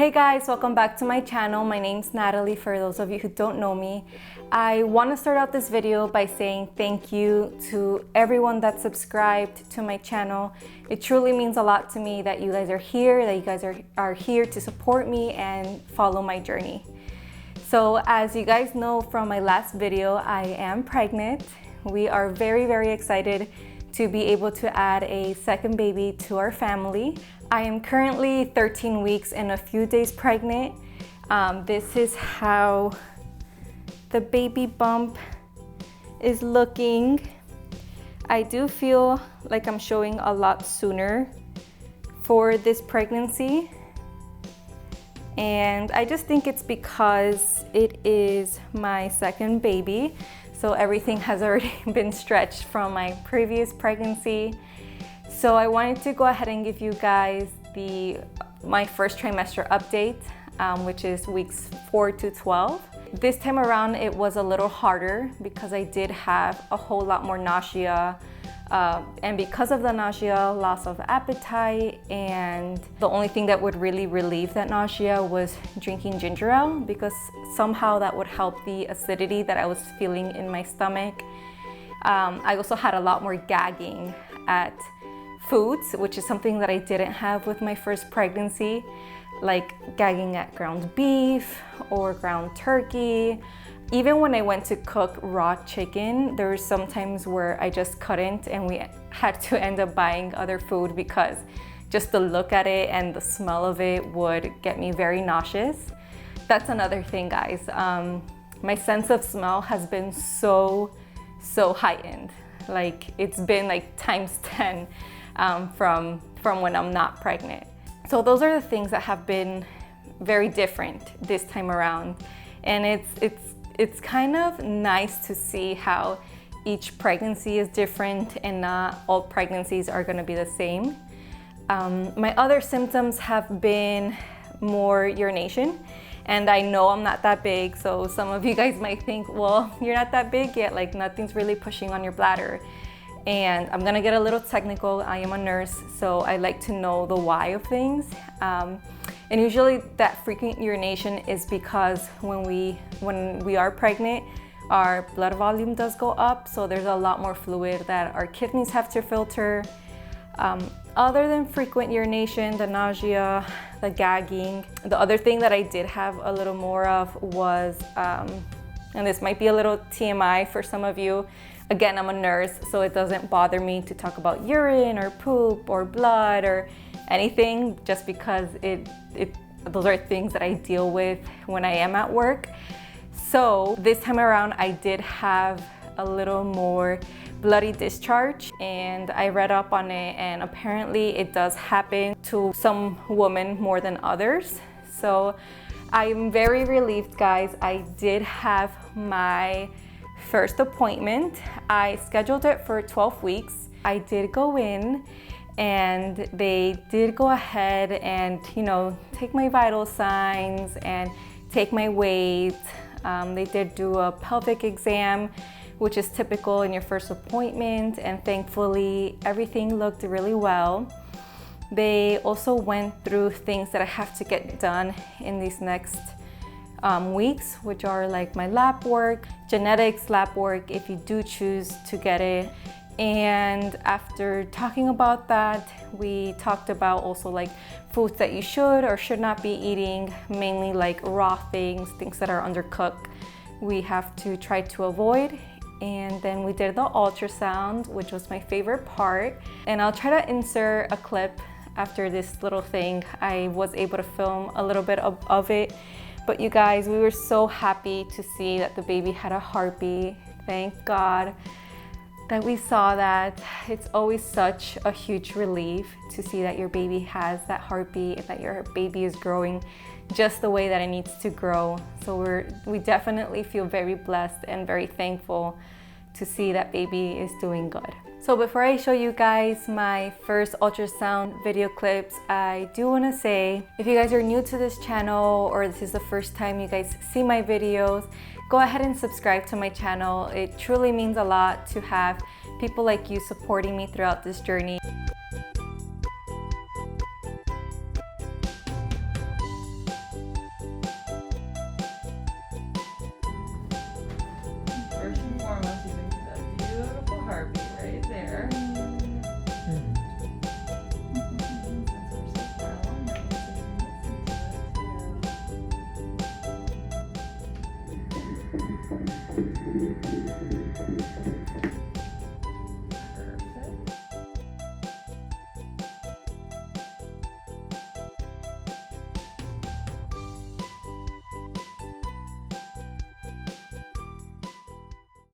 Hey guys, welcome back to my channel. My name's Natalie, for those of you who don't know me. I want to start out this video by saying thank you to everyone that subscribed to my channel. It truly means a lot to me that you guys are here, that you guys are here to support me and follow my journey. So as you guys know from my last video, I am pregnant. We are very excited to be able to add a second baby to our family. I am currently 13 weeks and a few days pregnant. This is how the baby bump is looking. I do feel like I'm showing a lot sooner for this pregnancy. And I just think it's because it is my second baby. So everything has already been stretched from my previous pregnancy. So I wanted to go ahead and give you guys my first trimester update, which is weeks 4 to 12. This time around it was a little harder because I did have a whole lot more nausea. And because of the nausea, loss of appetite, and the only thing that would really relieve that nausea was drinking ginger ale, because somehow that would help the acidity that I was feeling in my stomach. I also had a lot more gagging at foods, which is something that I didn't have with my first pregnancy, like gagging at ground beef or ground turkey. Even when I went to cook raw chicken, there were some times where I just couldn't, and we had to end up buying other food because just the look at it and the smell of it would get me very nauseous. That's another thing, guys. My sense of smell has been so heightened. Like, it's been like times 10 from when I'm not pregnant. So those are the things that have been very different this time around. And it's kind of nice to see how each pregnancy is different and not all pregnancies are going to be the same. My other symptoms have been more urination, and I know I'm not that big, so some of you guys might think, well, you're not that big yet, like nothing's really pushing on your bladder. And I'm gonna get a little technical. I am a nurse, so I like to know the why of things. And usually that frequent urination is because when we are pregnant, our blood volume does go up, so there's a lot more fluid that our kidneys have to filter. Other than frequent urination, the nausea, the gagging, the other thing that I did have a little more of was, and this might be a little TMI for some of you. Again, I'm a nurse, so it doesn't bother me to talk about urine or poop or blood or anything, just because those are things that I deal with when I am at work. So this time around, I did have a little more bloody discharge, and I read up on it, and apparently it does happen to some women more than others. So I'm very relieved, guys. I did have my first appointment. I scheduled it for 12 weeks. I did go in, and they did go ahead and, take my vital signs and take my weight. They did do a pelvic exam, which is typical in your first appointment, and thankfully everything looked really well. They also went through things that I have to get done in these next weeks, which are like my lab work, genetics lab work, if you do choose to get it. And after talking about that, we talked about also like foods that you should or should not be eating, mainly like raw things that are undercooked, we have to try to avoid. And then we did the ultrasound, which was my favorite part. And I'll try to insert a clip after this little thing. I was able to film a little bit of it. But you guys, we were so happy to see that the baby had a heartbeat. Thank God that we saw that. It's always such a huge relief to see that your baby has that heartbeat and that your baby is growing just the way that it needs to grow. So we definitely feel very blessed and very thankful to see that baby is doing good. So before I show you guys my first ultrasound video clips, I do want to say, if you guys are new to this channel or this is the first time you guys see my videos, go ahead and subscribe to my channel. It truly means a lot to have people like you supporting me throughout this journey. there.